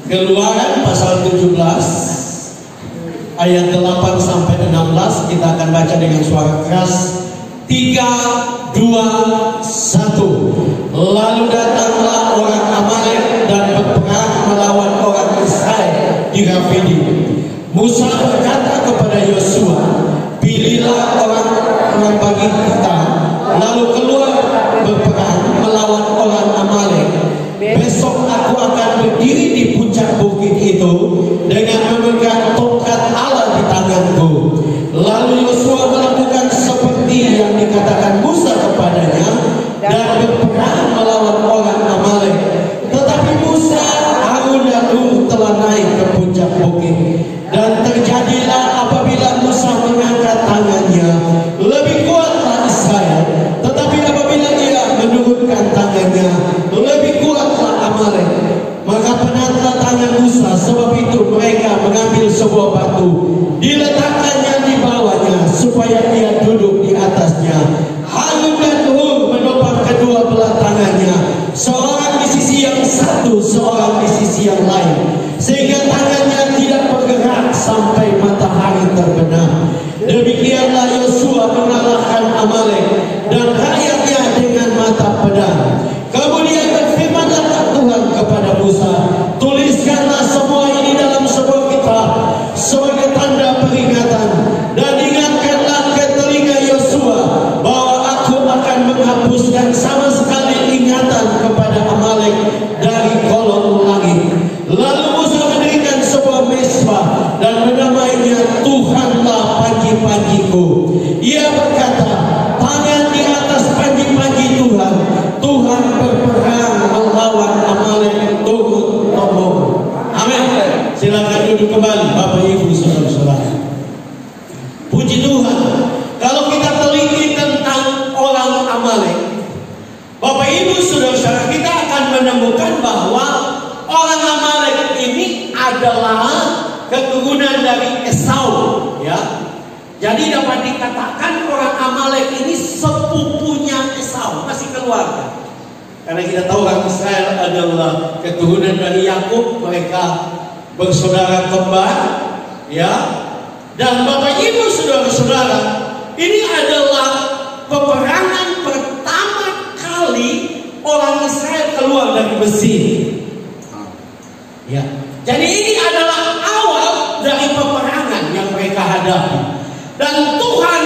Keluaran pasal 17 ayat 8 sampai 16 kita akan baca dengan suara keras. 3, 2, 1. Lalu datanglah orang Amalek dan berperang melawan orang Israel di Rafidim. Musa berkata kepada Yosua, pilihlah orang bagi kita, lalu keluar berperang melawan orang Amalek. Besok aku akan berdiri di puncak bukit itu dengan memegang tongkat Allah di tanganku. Lalu Yosua melakukan seperti yang dikatakan Musa kepadanya dan berperang melawan orang Amalek. Tetapi Musa, Harun dan Hur telah naik ke puncak bukit. Dan terjadilah apabila Musa mengangkat tangannya, lebih kuatlah Israel. Tetapi apabila ia menurunkan tangannya, lebih kuatlah Amalek. Maka penatlah tangan Musa, sebab itu mereka mengambil sebuah batu, diletakkannya di bawahnya supaya dia duduk di atasnya. Harun dan Hur menopang kedua belah tangannya, seorang di sisi yang satu, seorang di sisi yang lain, sehingga tangannya tidak bergerak sampai matahari terbenam. Demikianlah Yosua mengalahkan Amalek dan rakyatnya dengan mata pedang. Kemudian berfirmanlah Tuhan kepada Musa, tuliskanlah semua ini dalam sebuah kitab sebagai tanda peringatan, dan ingatkanlah ke telinga Yosua bahwa aku akan menghapuskan sama sekali ingatan kepada Amalek dari kolong langit. Lalu Musa mendirikan sebuah mezbah dan menamainya Tuhanlah panji-panjiku. Ia berkata, tangan di atas panji-panji Tuhan, Tuhan berperang melawan Amalek turut tombol. Amin. Silakan duduk kembali Bapak Ibu saudara-saudara. Puji Tuhan. Kalau kita teliti tentang orang Amalek, Bapak Ibu saudara-saudara, kita akan menemukan bahwa orang Amalek ini adalah keturunan dari Esau, ya. Jadi dapat dikatakan orang Amalek ini sepupunya Esau, masih keluarga. Karena kita tahu orang Israel adalah keturunan dari Yakub, mereka bersaudara kembar, ya. Dan Bapak Ibu saudara-saudara, ini adalah peperangan pertama kali orang Israel keluar dari Mesir. Ya. Jadi ini adalah awal dari peperangan yang mereka hadapi. Dan Tuhan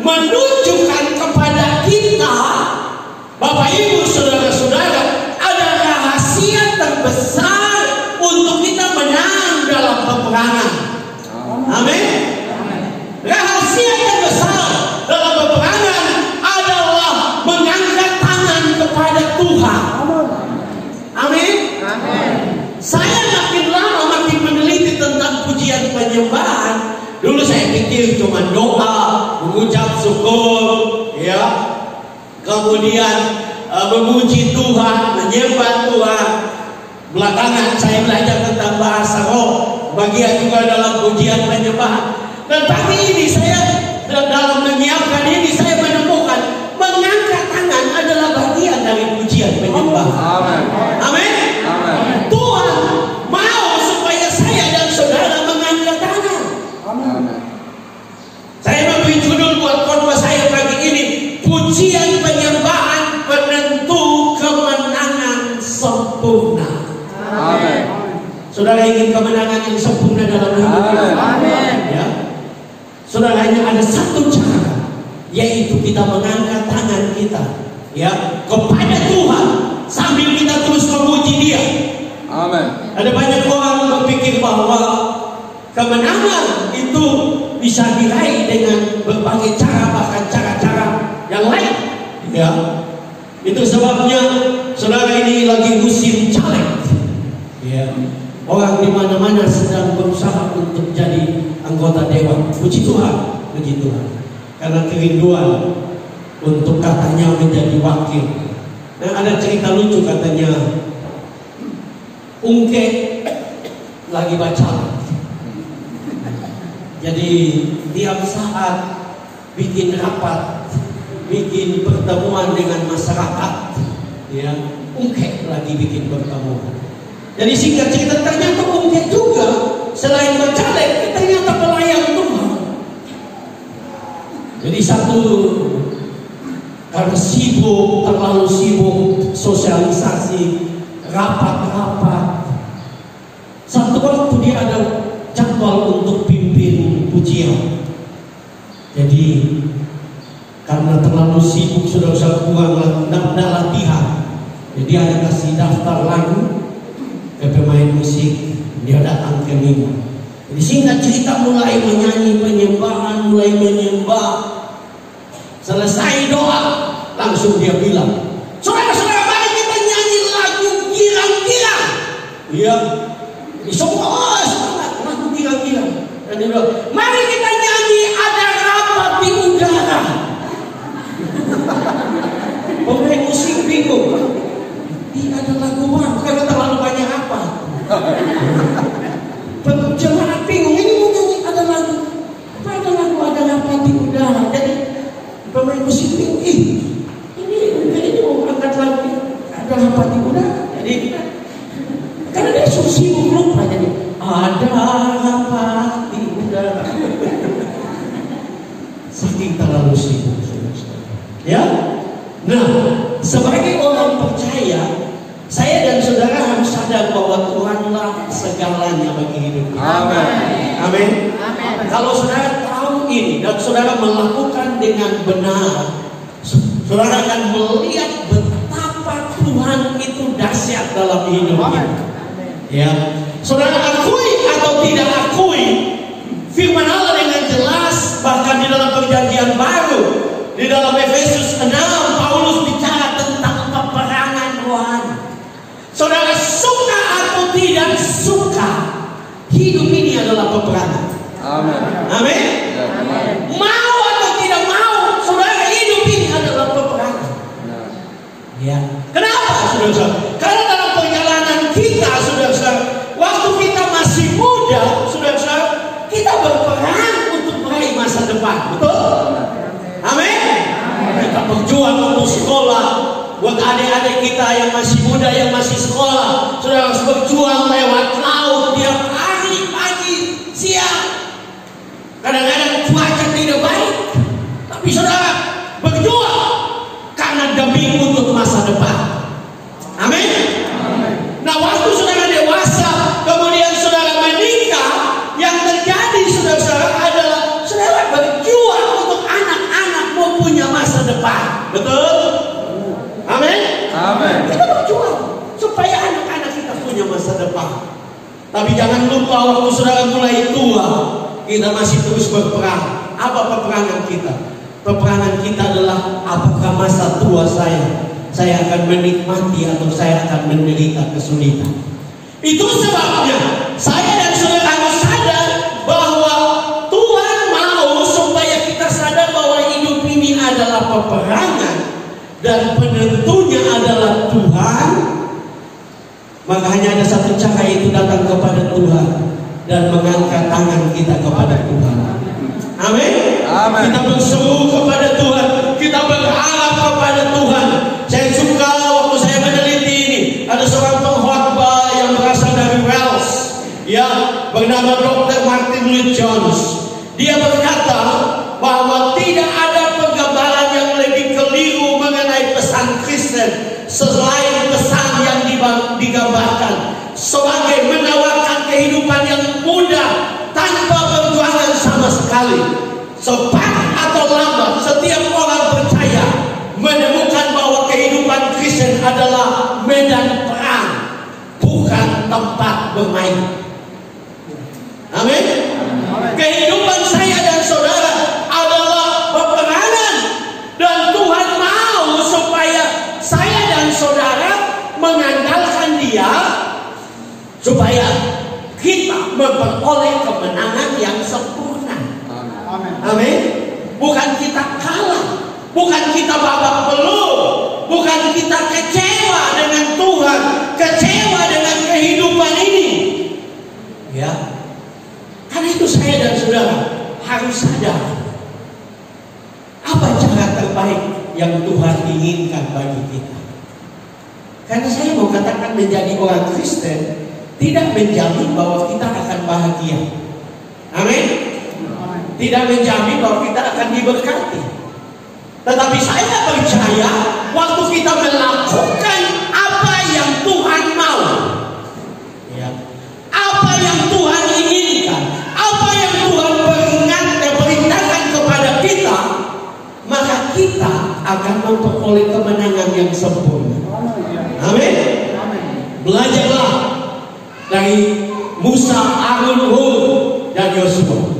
menunjukkan kepada kita, Bapak Ibu saudara-saudara, ada rahasia terbesar untuk kita menang dalam peperangan. Amin. Rahasia terbesar dalam peperangan adalah mengangkat tangan kepada Tuhan. Amin. Saya makin lama makin meneliti tentang pujian penyembahan. Dulu saya pikir cuma doa, mengucap syukur, ya. Kemudian memuji Tuhan, menyembah Tuhan. Belakangan saya belajar tentang bahasa roh, bagian juga dalam pujian penyembahan. Dan pagi ini saya dalam menyiapkan ini saya menemukan mengangkat tangan adalah bagian dari pujian penyembahan. Amin. Amin. Tuhan mau supaya saya dan saudara mengangkat tangan. Amin. Saya memberi judul buat khotbah saya pagi ini, pujian penyembahan penentu kemenangan sempurna. Amin. Saudara ingin kemenangan yang sempurna dalam hidup kita? Amin. Ya. Saudara, hanya ada satu cara, yaitu kita mengangkat tangan kita, ya, kepada Tuhan sambil kita terus memuji Dia. Amin. Ada banyak orang berpikir bahwa kemenangan itu bisa diraih dengan berbagai cara, bahkan cara-cara yang lain. Ya, itu sebabnya saudara ini lagi musim caleg. Ya, orang di mana-mana sedang berusaha untuk jadi anggota dewan. Puji Tuhan, puji Tuhan. Karena kerinduan untuk katanya menjadi wakil. Nah, ada cerita lucu katanya. Ungke lagi baca. Jadi tiap saat bikin rapat, bikin pertemuan dengan masyarakat, ya, Ungke lagi bikin pertemuan. Jadi singkat cerita, ternyata Jadi satu, karena sibuk, terlalu sibuk sosialisasi, rapat-rapat. Satu waktu dia ada jadwal untuk pimpin pujian. Jadi karena terlalu sibuk sudah kurang latihan. Jadi ada kasih daftar lagu ke pemain musik, dia datang ke mimbar. Jadi singkat cerita mulai menyanyi penyembahan, mulai menyembah. Selesai doa, langsung dia bilang, saudara-saudara, mari kita nyanyi lagu girang-girang. Iya, di semua semangat lagu girang-girang. Dan dia bilang, mari kita nyanyi ada rapat di udara. Pemain musik bingung, ini ada lagu baru karena terlalu banyak apa. Jemaat bingung, ini mau nyanyi ada lagu, apa ada lagu ada rapat di udara. Jadi pemain musik bingung, ini mau angkat lagu ada rapat di udara. Jadi karena dia sibuk lupa, jadi ada rapat di udara. Saking terlalu sibuk, ya. Nah, sebagai orang percaya, saya dan saudara harus sadar bahwa Tuhanlah segalanya bagi hidup kita. Amin. Amin. Kalau saudara tahu ini dan saudara melakukan dengan benar, saudara akan melihat betapa Tuhan itu dahsyat dalam hidup kita. Ya, saudara akui atau tidak akui, firman Allah dengan jelas, bahkan di dalam perjanjian baru, di dalam Efesus 6, Paulus bicara tentang peperangan rohani. Saudara suka atau tidak suka, hidup ini adalah peperangan. Amin. Amin. Mau atau tidak mau, saudara, hidup ini adalah peperangan. Ya. Kenapa, saudara? Karena dalam perjalanan kita, saudara, waktu kita masih muda, saudara, kita berperang untuk meraih masa depan. Betul? Amin. Kita berjuang untuk sekolah. Buat adik-adik kita yang masih muda, yang masih sekolah, saudara harus berjuang lewat laut tiap hari, pagi, siang. Kadang-kadang cuaca tidak baik, tapi saudara berjuang karena demi untuk masa depan. Amin. Nah, waktu saudara dewasa, kemudian saudara menikah, yang terjadi saudara adalah saudara berjuang untuk anak-anak mau punya masa depan. Betul? Amin. Amin. Kita berjuang supaya anak-anak kita punya masa depan. Tapi jangan lupa waktu saudara mulai tua, kita masih terus berperang. Apa peperangan kita? Peperangan kita adalah apakah masa tua saya akan menikmati atau saya akan menderita kesulitan. Itu sebabnya saya dan saudara harus sadar bahwa Tuhan mau supaya kita sadar bahwa hidup ini adalah peperangan dan penentunya adalah Tuhan. Maka hanya ada satu cara, itu datang kepada Tuhan dan mengangkat tangan kita kepada Tuhan. Amin. Amin. Kita berseru kepada Tuhan, kita berharap kepada Tuhan. Saya suka waktu saya meneliti ini, ada seorang pengkhotbah yang berasal dari Wales, ya, bernama Dr. Martin Lloyd-Jones. Dia berkata bahwa tidak ada penggambaran yang lebih keliru mengenai pesan Kristen selain pesan yang digambarkan sebagai menawarkan kehidupan yang mudah tanpa perjuangan sama sekali. Cepat atau lambat, setiap orang percaya menemukan bahwa kehidupan Kristen adalah medan perang, bukan tempat bermain. Amin. Kehidupan saya dan saudara adalah peperangan, dan Tuhan mau supaya saya dan saudara mengandalkan Dia supaya kita memperoleh kemenangan yang sempurna. Amin. Bukan kita kalah, bukan kita babak belur, bukan kita kecewa dengan Tuhan, kecewa dengan kehidupan ini. Ya. Karena itu saya dan saudara harus sadar apa cara terbaik yang Tuhan inginkan bagi kita. Karena saya mau katakan, menjadi orang Kristen tidak menjamin bahwa kita akan bahagia. Amin. tidak menjamin bahwa kita akan diberkati. Tetapi saya percaya waktu kita melakukan apa yang Tuhan mau, ya, apa yang Tuhan inginkan, apa yang Tuhan perintahkan kepada kita, maka kita akan memperoleh kemenangan yang sempurna. Amin. Belajarlah dari Musa, Harun, Hur, dan Yosua.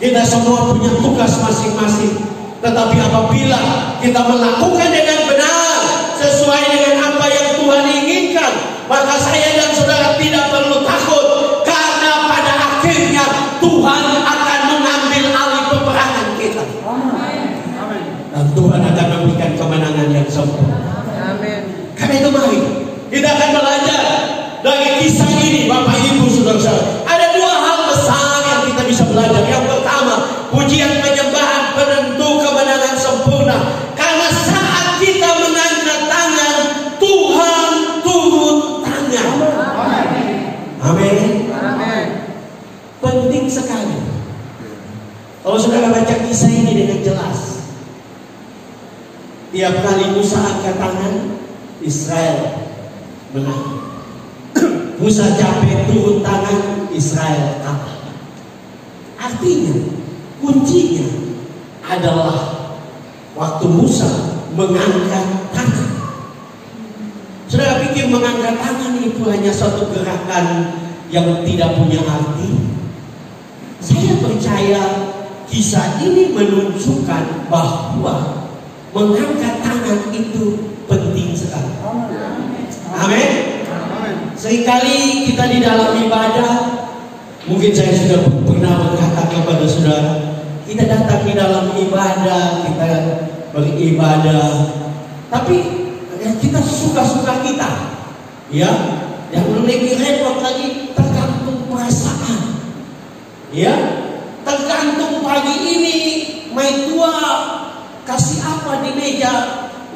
Kita semua punya tugas masing-masing. Tetapi apabila kita melakukan dengan benar sesuai dengan apa yang Tuhan inginkan, maka saya dan saudara tidak perlu takut, karena pada akhirnya Tuhan akan mengambil alih peperangan kita. Dan Tuhan akan memberikan kemenangan yang sempurna. Karena itu mari kita akan belajar dari kisah ini, Bapak Ibu Saudara-saudara. Ada dua hal besar yang kita bisa belajar. Yang pertama, pujian penyembahan penentu kemenangan sempurna. Karena saat kita mengangkat tangan, Tuhan turun tangan. Amin. Penting sekali. Kalau saudara baca kisah ini dengan jelas, tiap kali Musa angkat tangan, Israel menang. Musa capek turun tangan, Israel kalah. Artinya kuncinya adalah waktu Musa mengangkat tangan. Saudara pikir mengangkat tangan itu hanya suatu gerakan yang tidak punya arti? Saya percaya kisah ini menunjukkan bahwa mengangkat tangan itu penting sekali. Amin. Seringkali kita di dalam ibadah, mungkin saya sudah pernah berkata kepada saudara, kita datang di dalam ibadah, kita beribadah, tapi kita suka-suka kita, ya. Yang lebih repot lagi tergantung perasaan, ya. Tergantung pagi ini, mai tua kasih apa di meja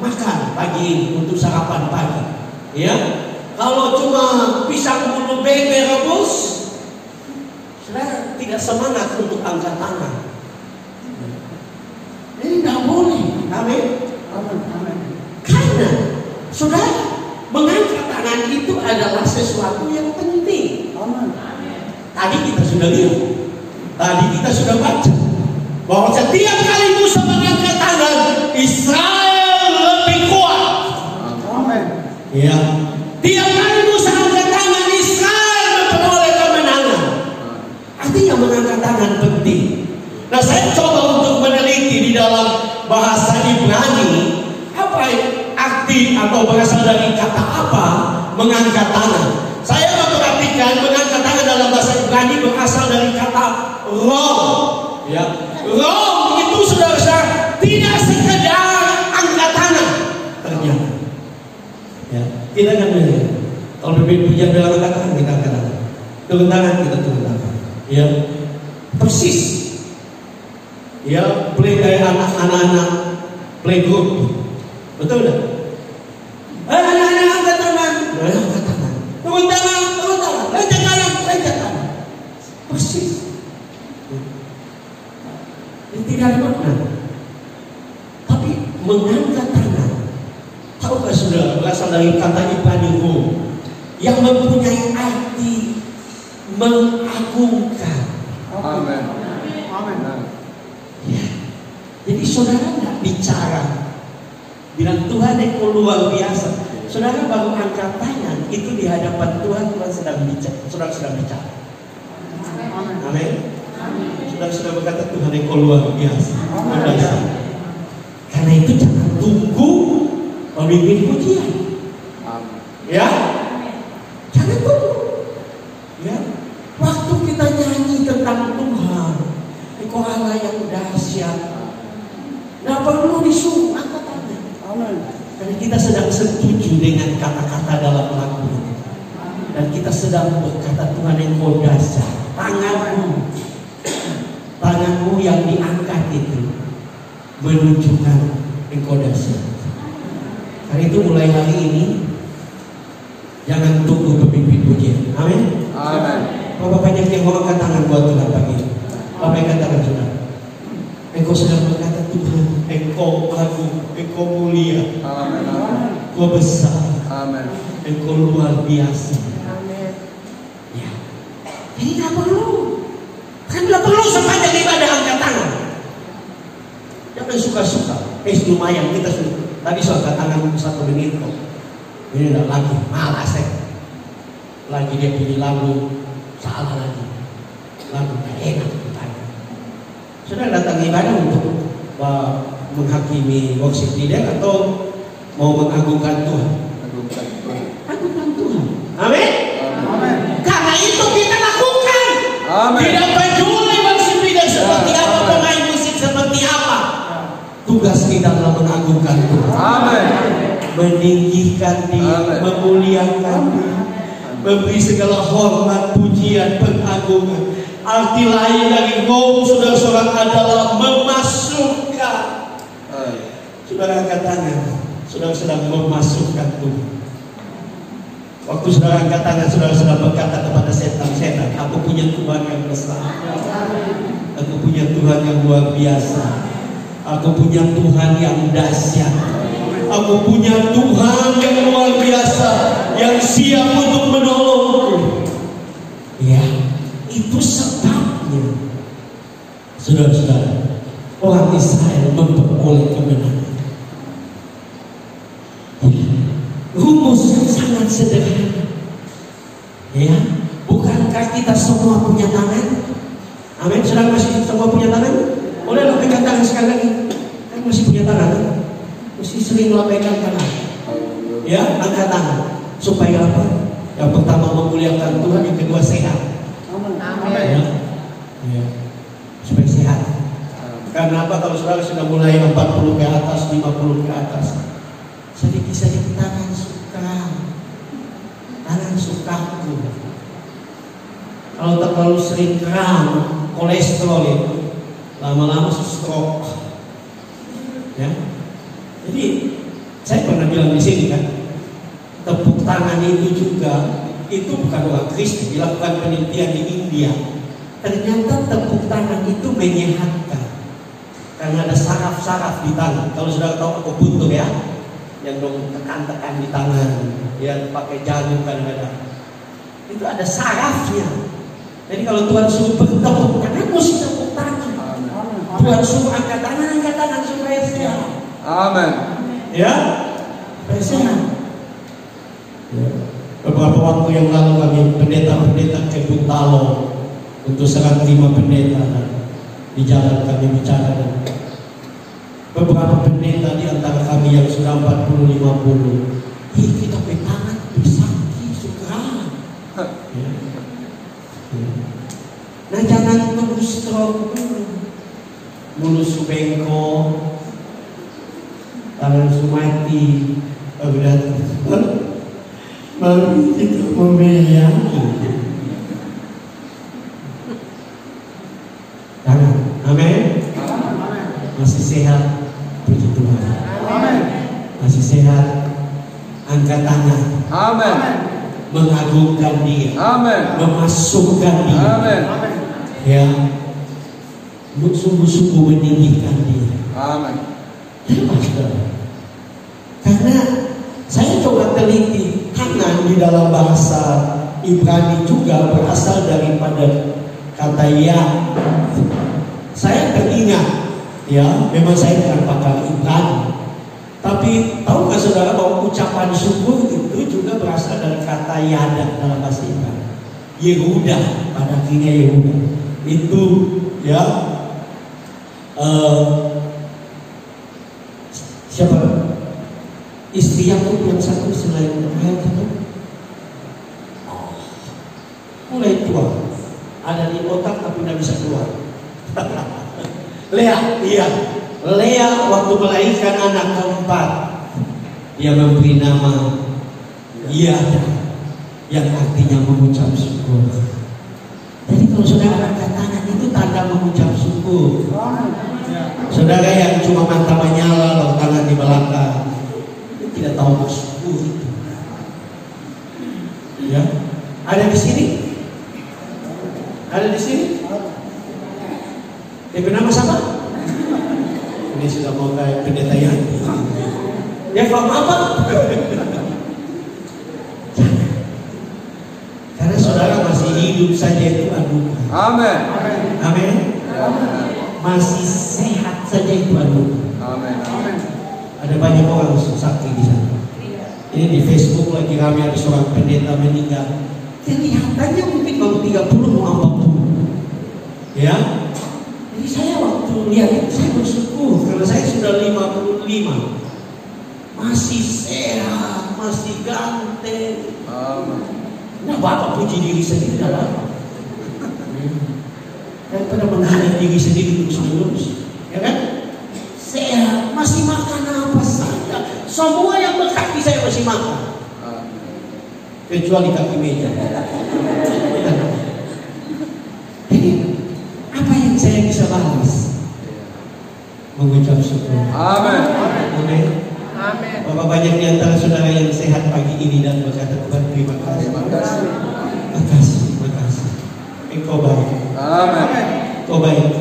makan pagi ini untuk sarapan pagi, ya. Kalau cuma pisang bulu bebe rebus, saudara tidak semangat untuk angkat tangan. Ini tidak boleh. Amin. Karena saudara, mengangkat tangan itu adalah sesuatu yang penting. Tadi kita sudah lihat, tadi kita sudah baca bahwa setiap kali Musa mengangkat tangan, Israel lebih kuat. Ya. Tiap kali Musa angkat tangan, Israel memperoleh kemenangan. Artinya mengangkat tangan penting. Nah, saya coba untuk meneliti di dalam bahasa Ibrani apa arti atau berasal dari kata apa mengangkat tangan. Saya memperhatikan mengangkat tangan dalam bahasa Ibrani berasal dari kata rom. Ya, rom itu saudara-saudara tidak sekedar angkat tangan. Ternyata, ya, kita kan melihat kalau berbeda pujian dalam angkat tangan, kita angkat tangan, turun tangan, kita turun tangan. Ya, persis. Ya, play kayak anak-anak playgroup, betul tak? Anak-anak angkat tangan, angkat tangan, turun tangan, lencet tangan, persis. Ini tidak ada makna. Tapi mengangkat tangan, tahukah saudara, berasal dari kata Ibrani yang mempunyai arti mengagungkan. Amin. Ya. Jadi saudara tidak bicara bilang Tuhan yang luar biasa. Saudara baru angkat tangan, itu di hadapan Tuhan, Tuhan sedang bicara. Saudara sedang bicara. Amin. Saudara sudah berkata Tuhan yang luar biasa. Karena itu jangan tunggu pemimpin pujian. Ya, jangan tunggu. Ya, waktu kita nyanyi tentang Tuhan, Engkau Allah yang dahsyat, nggak perlu disuruh angkat tangan. Karena kita sedang setuju dengan kata-kata dalam lagu ini, dan kita sedang berkata Tuhan Engkau dahsyat. Tanganmu yang diangkat itu menunjukkan Engkau dahsyat. Karena itu mulai hari ini jangan tunggu pemimpin pujian. Amin. Amin. Bapak banyak yang mau angkat tangan buat Tuhan pagi. Bapak angkat tangan saudara. mulia. Amin. Kau besar. Amin. Engkau luar biasa. Amin. Ya. Jadi nggak perlu. Kan nggak perlu sepanjang ibadah angkat tangan. Jangan suka-suka. Lumayan kita sudah. Tadi soal angkat tangan 1 menit kok. Ini udah lagi malas lagi dia pilih lagu salah lagi. Lagu tak enak ditanya. Sudah datang ibadah untuk menghakimi worship leader atau mau mengagungkan Tuhan? Agungkan Tuhan. Amin. Karena itu kita lakukan. Amin. Tidak peduli worship leader seperti apa, pemain musik seperti apa. Tugas kita adalah mengagungkan Tuhan. Amin. Meninggikan Dia, memuliakan Dia, memberi segala hormat, pujian, pengagungan. Arti lain dari ngom saudara-saudara adalah memasukkan. Saudara angkat tangan, saudara sedang memasukkan Tuhan. Waktu saudara angkat tangan, saudara sedang berkata kepada setan, aku punya Tuhan yang besar, aku punya Tuhan yang luar biasa, aku punya Tuhan yang dahsyat, aku punya Tuhan yang luar biasa, yang siap untuk menolongku. Ya, itu sebabnya saudara-saudara, orang Israel memperoleh kemenangan. Rumus sangat sederhana. Ya, bukankah kita semua punya tangan? Amin. Saudara masih semua punya tangan? Boleh lo pegang tangan sekali lagi. Kan masih punya tangan. Mesti sering lo pegang tangan. Ya, angkat tangan. Supaya apa? Yang pertama memuliakan Tuhan, yang kedua sehat. Amin. Ya. Supaya sehat. Karena apa? Kalau saudara sudah mulai 40 ke atas, 50 ke atas, sedikit-sedikit tangan sukaku. Kalau terlalu sering kram, kolesterol itu lama-lama stroke. Ya. Jadi saya pernah bilang di sini kan, tepuk tangan itu juga itu bukan orang Kristen. Dilakukan penelitian di India. Ternyata tepuk tangan itu menyehatkan karena ada saraf-saraf di tangan. Kalau sudah tahu akupuntur ya, yang dong tekan-tekan di tangan, yang pakai jarum kadang-kadang, itu ada sarafnya. Jadi kalau Tuhan suruh bertepuk tangan, mesti tepuk tangan. Tuhan suruh angkat tangan supaya sehat. Amin. Ya, supaya sehat. Ya. Beberapa waktu yang lalu kami pendeta-pendeta ke Buntalo untuk serang 5 pendeta di jalan kami bicara dan beberapa pendeta di antara kami yang sudah 40-50, kita tangan bersakti syukuran. Ya. Nah jangan terus stroke dulu, mulus bengkok, tangan sumati, baru kita memiliki. Jangan, amin. Masih sehat, puji Tuhan. Masih sehat, angkat tangan. Amin. Mengagungkan Dia. Amin. Memasukkan Dia. Amin. Ya, sungguh-sungguh meninggikan Dia. Amin. Karena saya coba teliti, tangan di dalam bahasa Ibrani juga berasal daripada kata ya. Saya teringat. Ya, memang saya bukan pakar Ibrani, tapi tahukah saudara bahwa ucapan syukur itu juga berasal dari kata yada dalam bahasa Ibrani. Yehuda, pada akhirnya Yehuda itu ya siapa istri Yakub yang satu selain Rahel itu mulai tua, ada di otak tapi tidak bisa keluar. Lea waktu melahirkan anak keempat, dia memberi nama Yada, yang artinya mengucap syukur. Jadi kalau saudara angkat tangan itu tanda mengucap syukur. Saudara yang cuma mata menyala lalu tangan di belakang, itu tidak tahu bersyukur itu. Ya, ada di sini? Ada di sini? Dia bernama siapa? Ini sudah mau kayak pendeta Yanti. Dia paham apa? Karena saudara masih hidup saja itu anugerah. Amin. Amin. Masih sehat saja itu anugerah. Amin. Ada banyak orang sakti di sana. Ini di Facebook lagi ramai, ada seorang pendeta meninggal. Kelihatannya mungkin baru 30 mau 40. Ya. Jadi saya waktu lihat itu saya bersyukur karena saya sudah 55. Masih sehat, masih ganteng. Nah, Bapak puji diri sendiri tidak apa. Daripada menghina diri sendiri terus-menerus, ya kan? Sehat, masih makan apa saja. Semua yang berkaki saya masih makan. Kecuali kaki meja. Jadi, apa yang saya bisa balas? Mengucap syukur. Amin. Amin. Amin. Bapak banyak di antara saudara yang sehat pagi ini dan berkata Tuhan terima kasih. Terima kasih. Engkau baik. Amin. Engkau baik.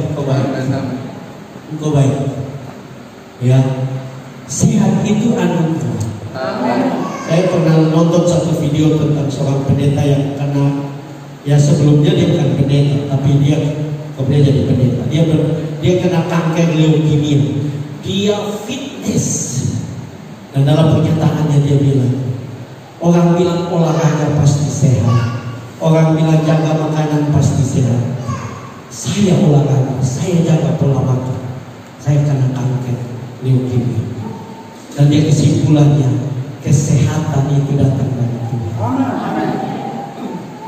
Engkau baik. Ya. Sehat itu anugerah. Saya pernah nonton satu video tentang seorang pendeta yang kena, ya sebelumnya dia bukan pendeta, tapi dia kemudian jadi pendeta. Dia kena kanker leukemia. Dia fitness. Dan dalam pernyataannya dia bilang, orang bilang olahraga pasti sehat, orang bilang jaga makanan pasti sehat. Saya olahraga, saya jaga pola makan, saya kena kanker leukemia. Dan dia kesimpulannya, kesehatan itu datang dari Tuhan.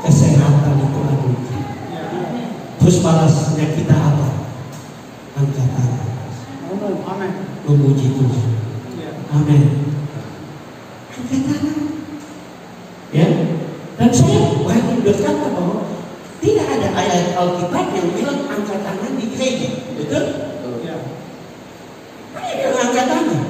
Kesehatan itu anugerah. Terus balasnya kita apa? Angkat tangan, memuji Tuhan. Amin. Angkat tangan. Ya. Dan saya berani berkata bahwa tidak ada ayat Alkitab yang bilang angkat tangan di gereja. Betul? Ya. Ayat yang angkat tangan.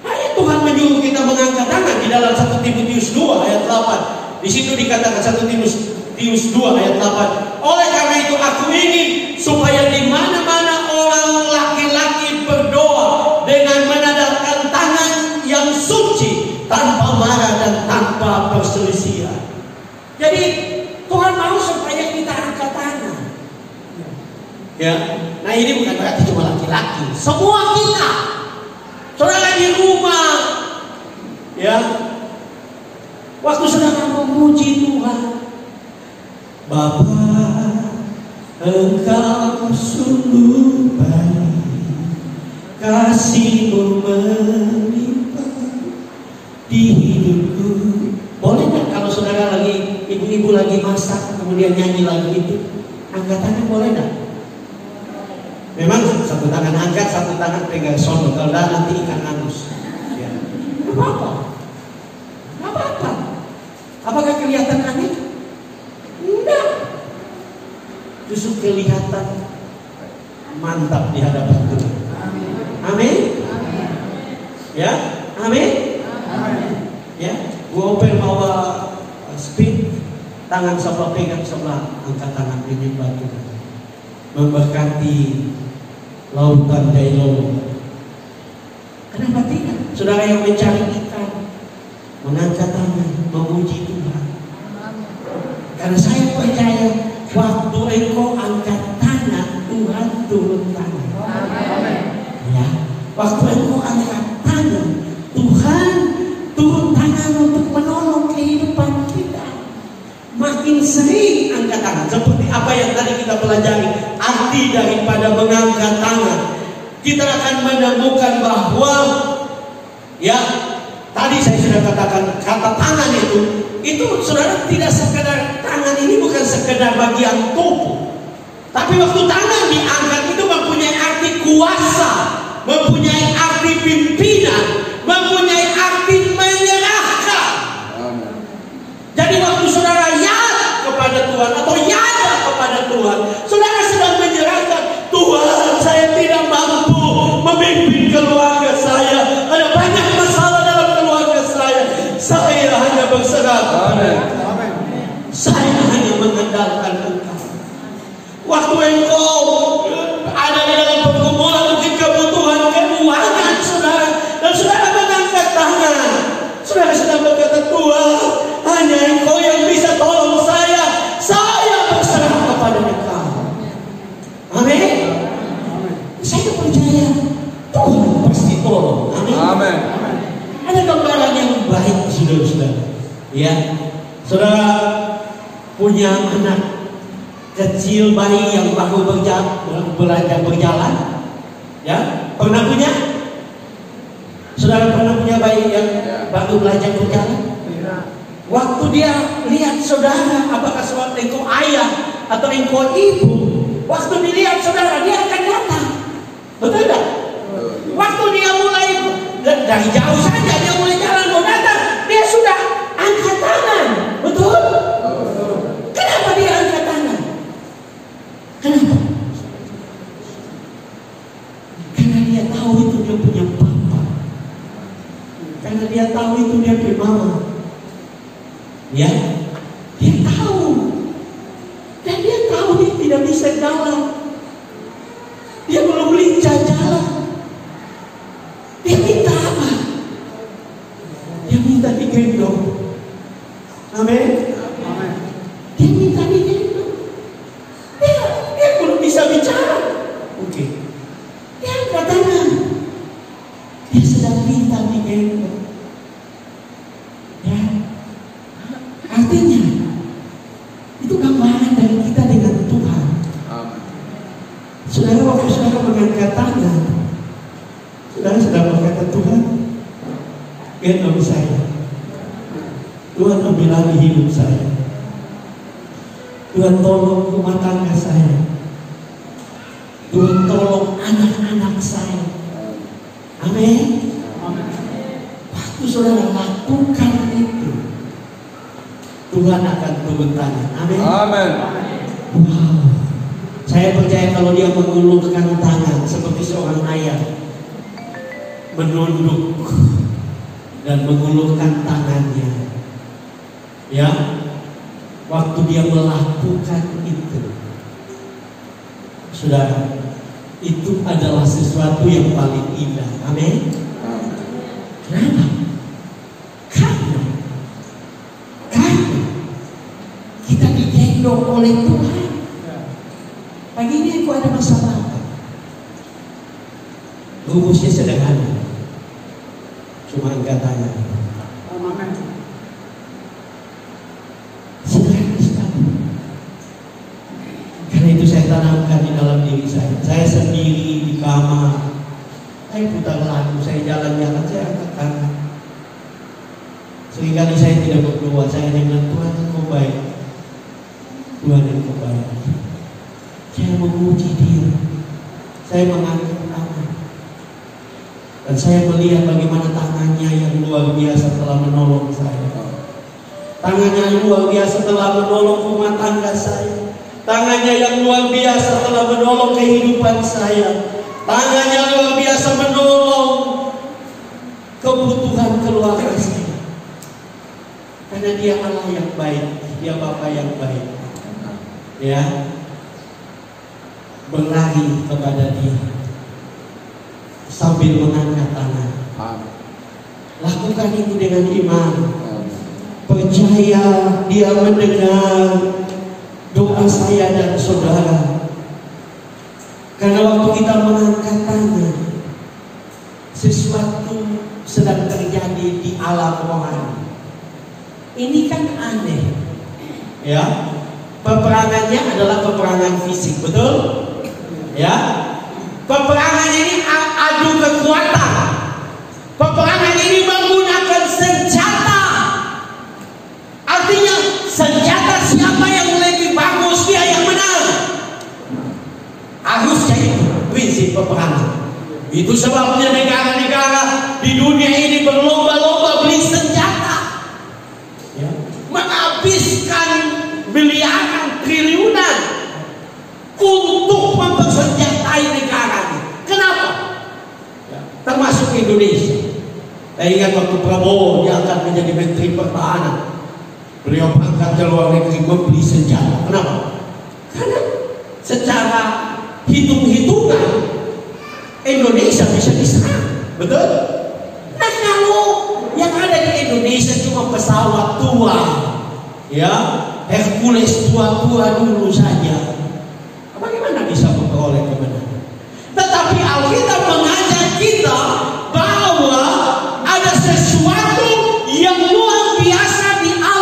Ayat Tuhan menyuruh kita mengangkat tangan di dalam 1 Timotius 2 ayat 8. Di situ dikatakan 1 Timotius 2 ayat 8. Oleh karena itu aku ingin supaya di mana-mana orang laki-laki berdoa dengan menadahkan tangan yang suci, tanpa marah dan tanpa perselisihan. Jadi Tuhan mau supaya kita angkat tangan. Ya, nah ini bukan berarti cuma laki-laki, semua kita, saudara di rumah, ya, waktu saudara memuji Tuhan, Bapa, Engkau sungguh baik, kasih-Mu melimpah di hidupku. Boleh nggak kalau saudara lagi, ibu-ibu lagi masak, kemudian nyanyi lagu itu, angkat tangan boleh nggak? Memang satu tangan angkat, satu tangan pegang sono, kalau nanti ikan anus. Ya. Nggak apa-apa. Nggak apa-apa. Apakah kelihatan aneh? Enggak. Justru kelihatan mantap di hadapan Tuhan. Amin. Ya, amin. Ya, gua open bawa speed, tangan sebelah pegang sebelah, angkat tangan ini batu, memberkati lautan Dailolo. Kenapa tidak? Saudara yang mencari ikan, mengangkat tangan, memuji Tuhan. Karena saya percaya waktu engkau angkat tangan, Tuhan turun tangan. Ya, waktu engkau angkat tangan, Tuhan turun tangan untuk menolong kehidupan kita. Makin sering angkat tangan, seperti apa yang tadi kita pelajari, arti daripada mengangkat tangan, kita akan menemukan bahwa, ya, tadi saya sudah katakan kata tangan itu saudara tidak sekedar tangan ini bukan sekedar bagian tubuh, tapi waktu tangan diangkat itu mempunyai arti kuasa, mempunyai arti pimpinan, mempunyai arti menyerahkan. Jadi waktu saudara ya kepada Tuhan atau yada kepada Tuhan, saudara sedang menyerahkan, Tuhan saya tidak mampu memimpin keluarga saya, ada banyak masalah dalam keluarga saya hanya berserah. Saya hanya mengandalkan Engkau. Waktu engkau ada di dalam pergumulan, mungkin kebutuhan keuangan saudara Ya, saudara punya anak kecil, bayi yang baru belajar berjalan, ya, pernah punya? Saudara pernah punya bayi yang baru belajar berjalan? Waktu dia lihat saudara, apakah suatu engkau ayah atau engkau ibu, waktu dilihat saudara, dia akan datang. Betul tak? Waktu dia mulai dari jauh saja, dia mulai jalan mau datang, dia sudah angkat tangan. Betul? Kenapa dia angkat tangan? Kenapa? Karena dia tahu itu dia punya papa. Karena dia tahu itu dia punya mama. Ya, dia tahu. Dan dia tahu dia tidak bisa jalan. Dia belum lincah jalan. Dia minta apa? Dia minta digendong. Amin. Dia minta digendong. Dia belum bisa bicara. Oke. Dia angkat tangan. Dia sedang minta digendong. Ya. Artinya itu gambaran dari kita dengan Tuhan. Saudara, waktu saudara mengangkat tangan, saudara sedang berkata, Tuhan, gendong saya. Tuhan ambil alih hidup saya. Tuhan tolong rumah tangga saya. Tuhan tolong anak-anak saya. Amin. Waktu saudara lakukan itu, Tuhan akan turun tangan. Amin. Amin. Wow. Saya percaya kalau dia mengulurkan tangan seperti seorang ayah, menunduk dan mengulurkan tangannya, ya, waktu dia melakukan itu, saudara, itu adalah sesuatu yang paling indah. Amin. Kenapa? Karena kita digendong oleh Tuhan. Pagi ini aku ada masalah. Rumusnya sederhana, cuma angkat tangan. Sederhana sekali. Karena itu saya tanamkan di dalam diri saya. Saya sendiri di kamar, saya putar lagu, saya jalan-jalan, saya angkat tangan. Seringkali saya tidak berdoa, saya dengan Tuhan yang baik. Tuhan yang baik. Saya memuji Dia. Saya mengangkat tangan. Dan saya melihat bagaimana tangannya yang luar biasa telah menolong saya. Tangannya yang luar biasa telah menolong rumah tangga saya. Tangannya yang luar biasa telah menolong kehidupan saya. Tangannya luar biasa menolong kebutuhan keluarga saya. Karena Dia Allah yang baik, Dia Bapa yang baik. Ya, berlari kepada Dia sambil mengangkat tangan. Lakukan itu dengan iman. Percaya Dia mendengar doa saya dan saudara. Karena waktu kita mengangkat tangan, sesuatu sedang terjadi di alam rohani. Ini kan aneh, ya. Peperangannya adalah peperangan fisik, betul? Ya. Peperangan ini adu kekuatan. Peperangan ini menggunakan senjata. Artinya senjata siapa yang lebih bagus, dia yang menang. Harusnya itu prinsip peperangan. Itu sebabnya negara-negara di dunia ini berlomba-lomba beli senjata, ya, menghabiskan miliaran, triliunan untuk mempersenjatai negara. Kenapa? Ya, termasuk Indonesia. Saya ingat waktu Prabowo diangkat menjadi Menteri Pertahanan, beliau berangkat ke luar negeri membeli senjata. Kenapa? Karena secara hitung-hitungan Indonesia bisa diserang, betul? Nah, kalau yang ada di Indonesia cuma pesawat tua, ya, Hercules tua-tua dulu saja, bagaimana bisa memperoleh kemenangan? Tetapi Alkitab mengajar kita bahwa ada sesuatu yang luar biasa di alam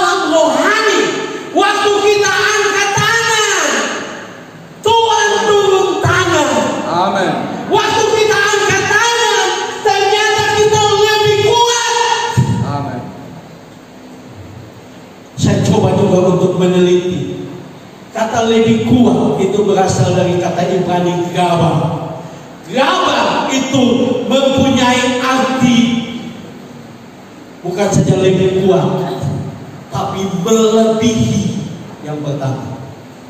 meneliti. Kata lebih kuat itu berasal dari kata Ibrani gabar. Gabar itu mempunyai arti bukan saja lebih kuat, tapi melebihi yang pertama.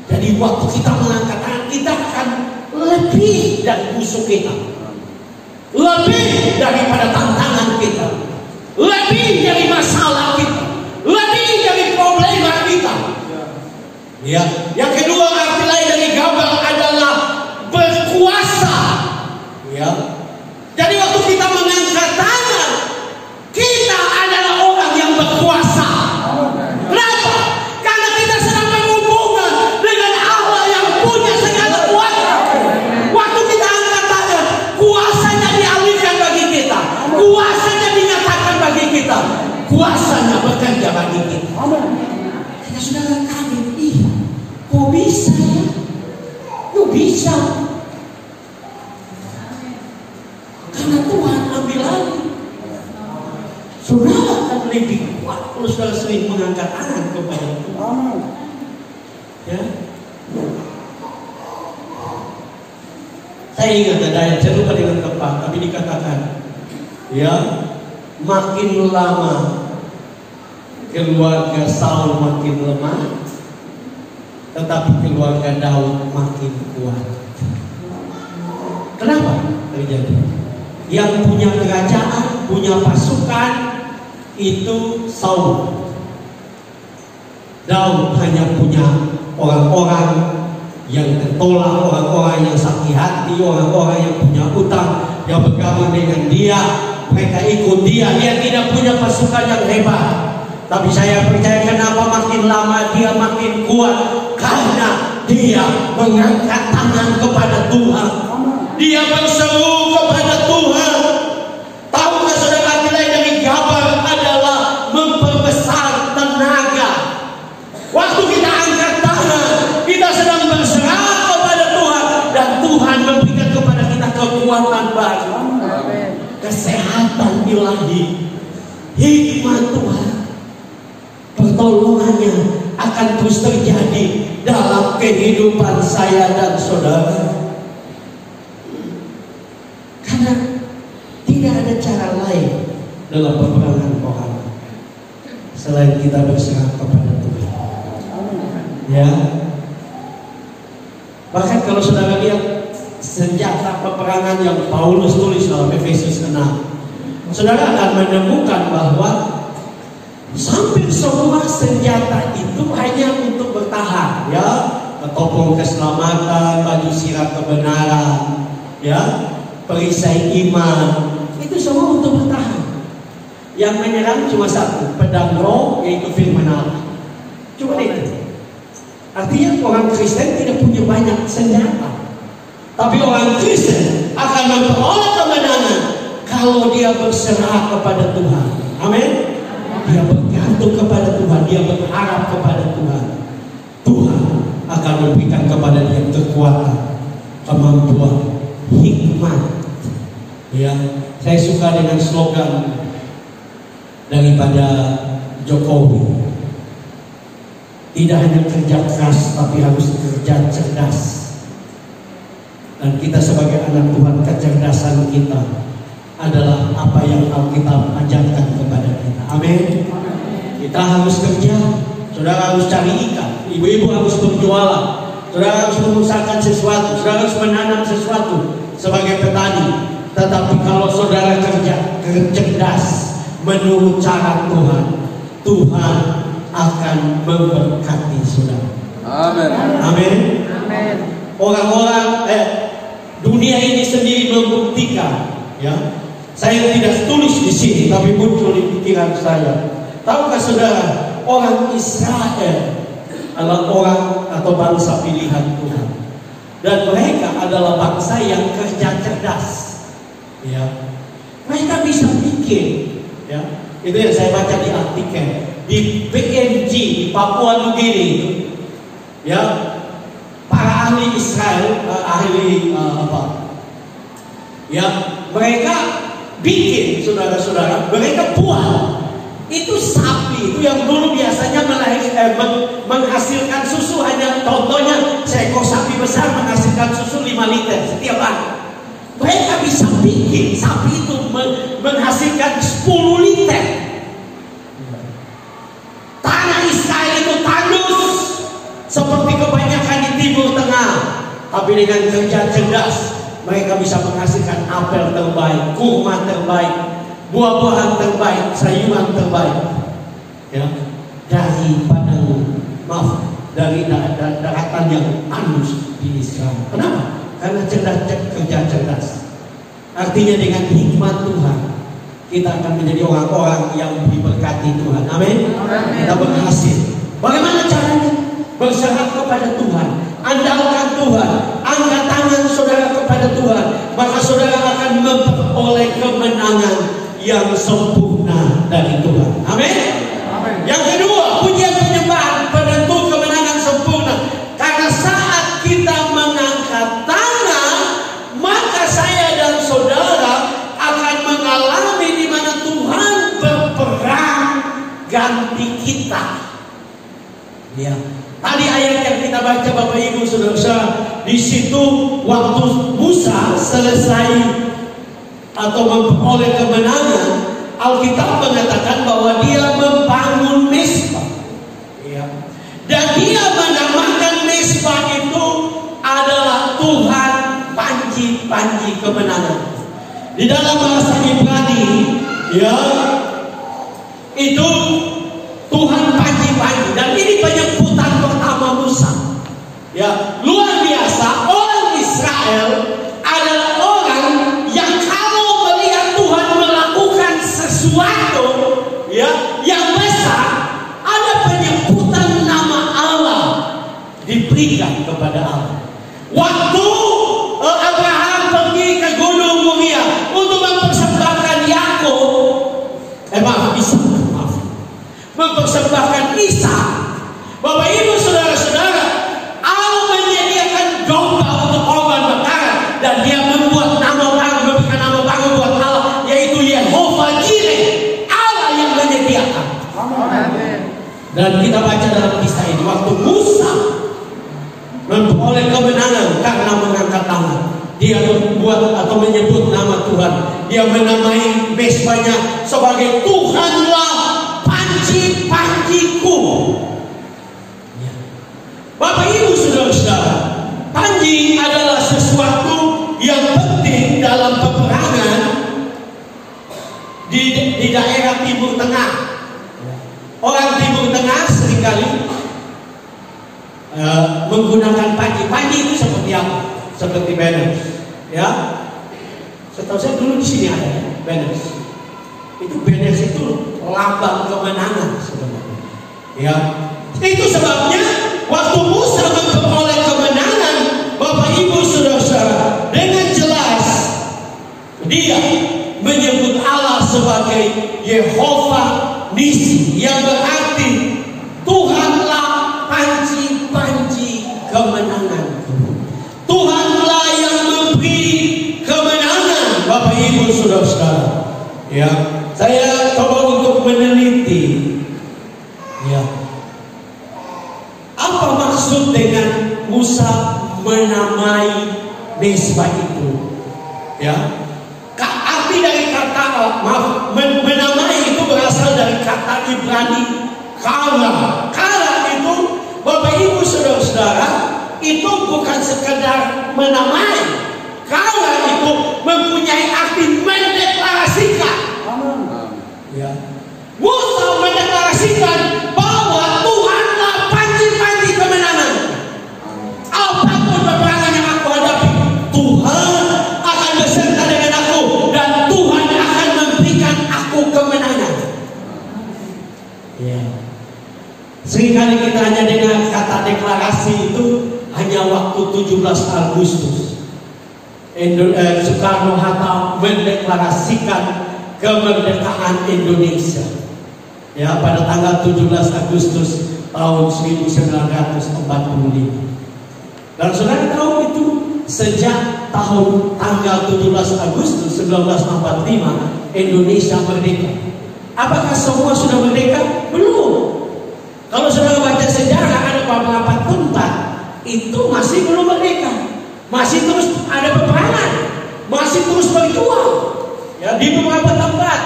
Jadi waktu kita mengangkat tangan, kita akan lebih dari musuh kita, lebih daripada tantangan kita, lebih dari masalah kita, lebih dari problema kita. Ya. Yang kedua, arti lain dari gabar adalah berkuasa. Ya. Jadi waktu kita mengangkat tangan, kita adalah orang yang berkuasa. Kenapa? Karena kita sedang berhubungan dengan Allah yang punya segala kuasa. Waktu kita angkat tangan, kuasanya dialihkan bagi kita, kuasanya dinyatakan bagi kita, kuasanya bekerja bagi kita. Kita sudah kaget, kok bisa ya? Kok bisa? Karena Tuhan ambil alih. Saudara akan lebih kuat kalau saudara sering mengangkat tangan kepada Tuhan. Ya. Saya ingat ada ayat, saya lupa dengan tepat, tapi dikatakan, ya, makin lama keluarga Saul makin lemah, tetapi keluarga Daud makin kuat. Kenapa terjadi? Yang punya kerajaan, punya pasukan itu Saul. Daud hanya punya orang-orang yang tertolak, orang-orang yang sakit hati, orang-orang yang punya utang, yang bergabung dengan dia, mereka ikut dia. Dia tidak punya pasukan yang hebat. Tapi saya percaya kenapa makin lama dia makin kuat, karena dia mengangkat tangan kepada Tuhan. Dia berseru kepada Tuhan. Tahukah saudara, nilai dari gabar adalah memperbesar tenaga. Waktu kita angkat tangan, kita sedang berserah kepada Tuhan, dan Tuhan memberikan kepada kita kekuatan baru, kesehatan ilahi, hikmat Tuhan. Pertolongannya akan terus terjadi dalam kehidupan saya dan saudara. Karena tidak ada cara lain dalam peperangan orang selain kita berserah kepada Tuhan. Ya. Bahkan kalau saudara lihat senjata peperangan yang Paulus tulis dalam Efesus 6, saudara akan menemukan bahwa hampir semua senjata itu hanya untuk bertahan, ya, topeng keselamatan, baju sirah kebenaran, ya, perisai iman, itu semua untuk bertahan. Yang menyerang cuma satu, pedang roh, yaitu firman Allah. Cuma itu. Artinya orang Kristen tidak punya banyak senjata, tapi orang Kristen akan memperoleh kemenangan kalau dia berserah kepada Tuhan. Amin. Dia bergantung kepada Tuhan, dia berharap kepada Tuhan. Tuhan akan memberikan kepada dia kekuatan, kemampuan, hikmat. Ya, saya suka dengan slogan daripada Jokowi. Tidak hanya kerja keras, tapi harus kerja cerdas. Dan kita sebagai anak Tuhan, kecerdasan kita adalah apa yang Alkitab ajarkan kepada kita. Amin. Kita harus kerja. Saudara harus cari ikan. Ibu-ibu harus berjualan. Saudara harus mengusahakan sesuatu. Saudara harus menanam sesuatu sebagai petani. Tetapi kalau saudara kerja cerdas menurut cara Tuhan, Tuhan akan memberkati saudara. Amin. Amin. Amin. Orang-orang dunia ini sendiri membuktikan, ya. Saya tidak tulis di sini, tapi muncul di pikiran saya. Tahukah saudara, orang Israel adalah orang atau bangsa pilihan Tuhan, dan mereka adalah bangsa yang kerja cerdas. Ya, mereka bisa bikin. Ya, itu yang saya baca di artikel di PNG di Papua Nugini itu. Ya, para ahli Israel, ya, mereka bikin, saudara-saudara, mereka buat itu sapi sapi itu yang dulu biasanya menghasilkan susu, hanya contohnya seekor sapi besar menghasilkan susu 5 liter setiap hari. Mereka bisa bikin sapi itu menghasilkan 10 liter. Tanah Israel itu tandus seperti kebanyakan di Timur Tengah, tapi dengan kerja cerdas mereka bisa menghasilkan apel terbaik, kurma terbaik, buah-buahan terbaik, sayuran terbaik, ya, dari daratan yang tandus di Israel. Kenapa? Karena kerja cerdas. Artinya dengan hikmat Tuhan kita akan menjadi orang-orang yang diberkati Tuhan. Amin. Kita berhasil. Bagaimana caranya? Berserah kepada Tuhan, andalkan Tuhan, angkat tangan saudara kepada Tuhan, maka saudara akan memperoleh kemenangan yang sempurna dari Tuhan. Amin. Yang kedua, pujian penyembahan penentu kemenangan sempurna. Karena saat kita mengangkat tangan, maka saya dan saudara akan mengalami di mana Tuhan berperang ganti kita. Ya. Tadi ayat yang kita baca Bapak Ibu Saudara, di situ waktu Musa selesai atau memperoleh kemenangan, Alkitab mengatakan bahwa dia membangun Mezbah. Ya. Dan dia menamakan Mezbah itu adalah Tuhan panji-panji kemenangan. Di dalam bahasa Ibrani, ya, itu Tuhan panji-panji. Dan ini penyebutan pertama Musa. Ya, luar biasa. Orang Israel adalah orang yang kalau melihat Tuhan melakukan sesuatu, ya, yang besar, ada penyebutan nama Allah diberikan kepada Allah. Waktu Abraham pergi ke Gunung Moriah untuk mempersembahkan mempersembahkan Ishak. Bapak Ibu saudara-saudara, Allah menyediakan domba untuk korban bakaran, dan dia membuat nama baru, memberikan nama baru buat Allah, yaitu Yehova Jireh, Allah yang menyediakan. Amin. Dan kita baca dalam kisah ini, waktu Musa memperoleh kemenangan karena mengangkat tangan, dia membuat atau menyebut nama Tuhan. Dia menamai Mezbahnya sebagai Tuhanlah panji-panjiku. Bapak Ibu saudara-saudara, panji adalah sesuatu yang penting dalam peperangan di daerah Timur Tengah. Orang Timur Tengah seringkali menggunakan panji. Panji itu seperti apa? Seperti banners, ya. Setahu saya dulu di sini ada banners. Itu banners itu lambang kemenangan sebenarnya. Ya, itu sebabnya waktu Musa memperoleh kemenangan, Bapak Ibu saudara-saudara, dengan jelas dia menyebut Allah sebagai Yehova Nisi, yang berarti Tuhanlah panji-panji kemenanganku. Tuhanlah yang memberi kemenangan, Bapak Ibu saudara-saudara. Ya, saya coba untuk meneliti, ya, apa maksud dengan Musa menamai Mezbah itu? Ya, arti dari kata menamai itu berasal dari kata Ibrani kala. Kala itu, Bapak Ibu saudara-saudara, itu bukan sekedar menamai. Kala itu mempunyai arti mendeklarasikan. Ya. Musa mendeklarasikan bahwa Tuhanlah panji-panji kemenangan. Apapun peperangan yang aku hadapi, Tuhan akan beserta dengan aku, dan Tuhan akan memberikan aku kemenangan. Ya. Seringkali kita hanya dengar kata deklarasi itu hanya waktu 17 Agustus. Soekarno-Hatta mendeklarasikan kemerdekaan Indonesia, ya, pada tanggal 17 Agustus tahun 1945. Dan saudara tahu itu sejak tanggal 17 Agustus 1945 Indonesia merdeka. Apakah semua sudah merdeka? Belum. Kalau saudara baca sejarah, ada beberapa tempat itu masih belum merdeka, masih terus ada peperangan, masih terus berjuang. Ya, di beberapa tempat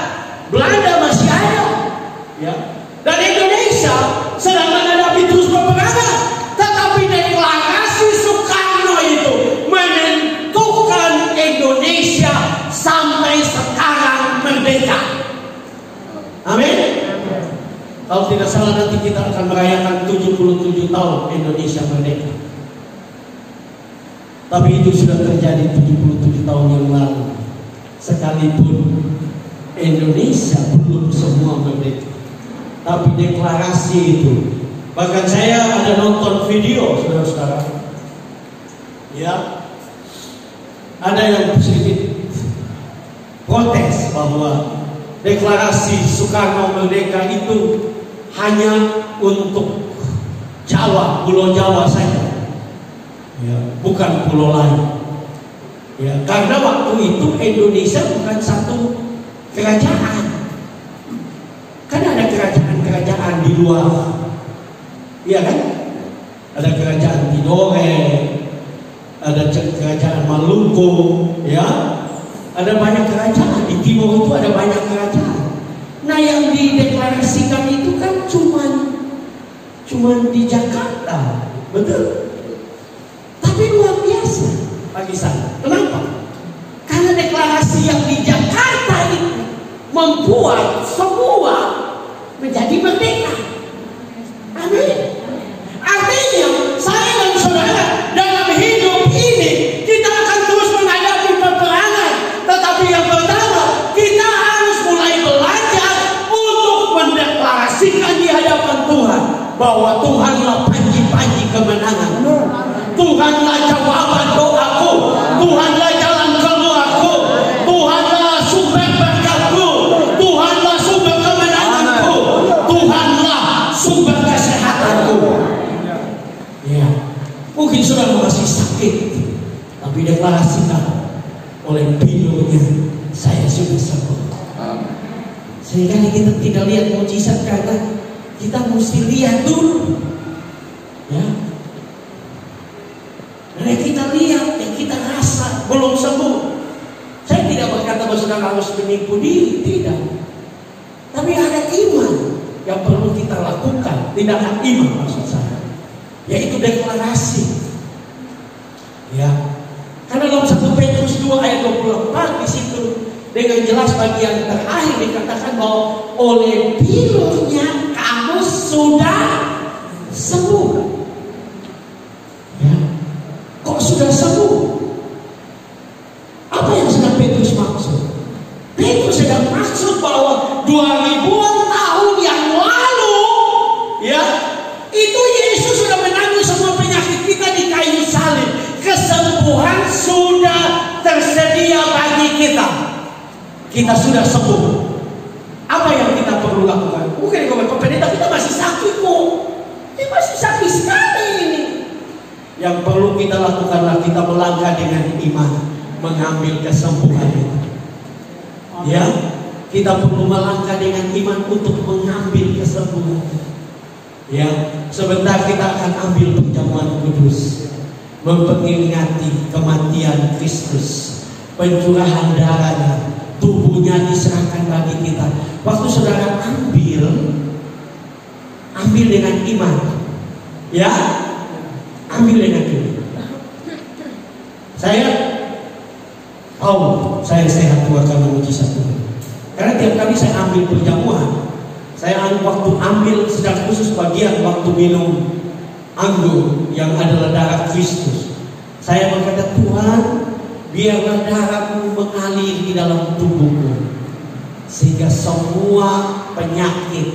Belanda masih ada. Ya, dan Indonesia sedang menghadapi terus peperangan. Tetapi deklarasi Soekarno itu menentukan Indonesia sampai sekarang merdeka. Amin. Kalau tidak salah nanti kita akan merayakan 77 tahun Indonesia merdeka. Tapi itu sudah terjadi 77 tahun yang lalu. Sekalipun Indonesia belum semua merdeka, tapi deklarasi itu. Bahkan saya ada nonton video, saudara-saudara. Ya, ada yang sedikit protes bahwa deklarasi Soekarno merdeka itu hanya untuk Jawa, Pulau Jawa saja, ya, bukan pulau lain. Ya, karena waktu itu Indonesia bukan satu kerajaan, kan ada kerajaan-kerajaan di luar, iya kan? Ada kerajaan Tidore, ada kerajaan Maluku, ya, ada banyak kerajaan di timur itu, ada banyak kerajaan. Nah, yang dideklarasikan itu kan cuman di Jakarta, betul? Tapi luar biasa bagi saya. Kenapa? Karena deklarasi yang di Jakarta itu membuat semua menjadi merdeka. Amin. Artinya saya dan saudara dalam hidup ini kita akan terus menghadapi peperangan. Tetapi yang pertama, kita harus mulai belajar untuk mendeklarasikan di hadapan Tuhan bahwa Tuhanlah panji-panji kemenangan. Tuhanlah jawaban doaku. Tuhanlah jalan keluarku. Tuhanlah sumber berkatku. Tuhanlah sumber kemenanganku. Tuhanlah sumber kesehatanku. Ya, mungkin sudah masih sakit, tapi deklarasikan oleh pilurnya, saya sudah sembuh. Sehingga kita tidak lihat mujizat karena kita mesti lihat dulu. Ya, dan kita lihat, yang kita rasa belum sembuh. Saya tidak berkata bahwa saudara harus menipu diri, tidak. Tapi ada iman yang perlu kita lakukan. Tindakan iman maksud saya, yaitu deklarasi. Ya, karena dalam 1 Petrus 2 ayat 24 di situ dengan jelas bagian terakhir dikatakan bahwa oleh pilurnya kamu sudah sembuh. Ya, kok sudah sembuh? Apa yang sedang Petrus maksud? Petrus sedang maksud bahwa 2000-an tahun yang lalu, ya, itu Yesus sudah menanggung semua penyakit kita di kayu salib. Kesembuhan sudah tersedia bagi kita. Kita sudah sembuh. Apa yang kita perlu lakukan? Mungkin kalau pendeta kita masih sakit kok. Dia masih sakit sekali ini. Yang perlu kita lakukanlah kita melangkah dengan iman, mengambil kesembuhan itu. Ya, kita perlu melangkah dengan iman untuk mengambil kesembuhan. Ya, sebentar kita akan ambil perjamuan kudus, memperingati kematian Kristus, pencurahan darahnya, tubuhnya diserahkan bagi kita. Waktu saudara ambil dengan iman, ya, ambil dengan iman. Saya tahu saya sehat karena mujizat Tuhan. Karena tiap kali saya ambil perjamuan, saya waktu ambil secara khusus bagian waktu minum anggur yang adalah darah Kristus, saya berkata, Tuhan, biarlah darahmu mengalir di dalam tubuhku, sehingga semua penyakit,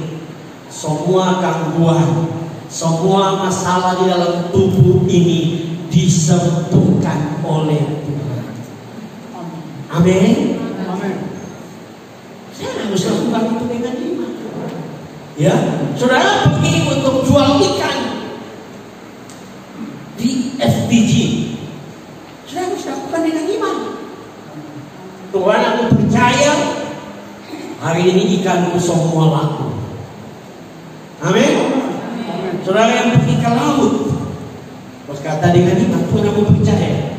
semua gangguan, semua masalah di dalam tubuh ini disembuhkan oleh Tuhan. Amin. Saya harus lakukan itu dengan iman. Ya, saudara pergi untuk jual ikan di FBG, saudara harus lakukan dengan iman. Tuhan, aku percaya hari ini ikanku semua laku. Amin. Saudara yang pergi ke laut berkata dengan iman, Tuhan aku percaya,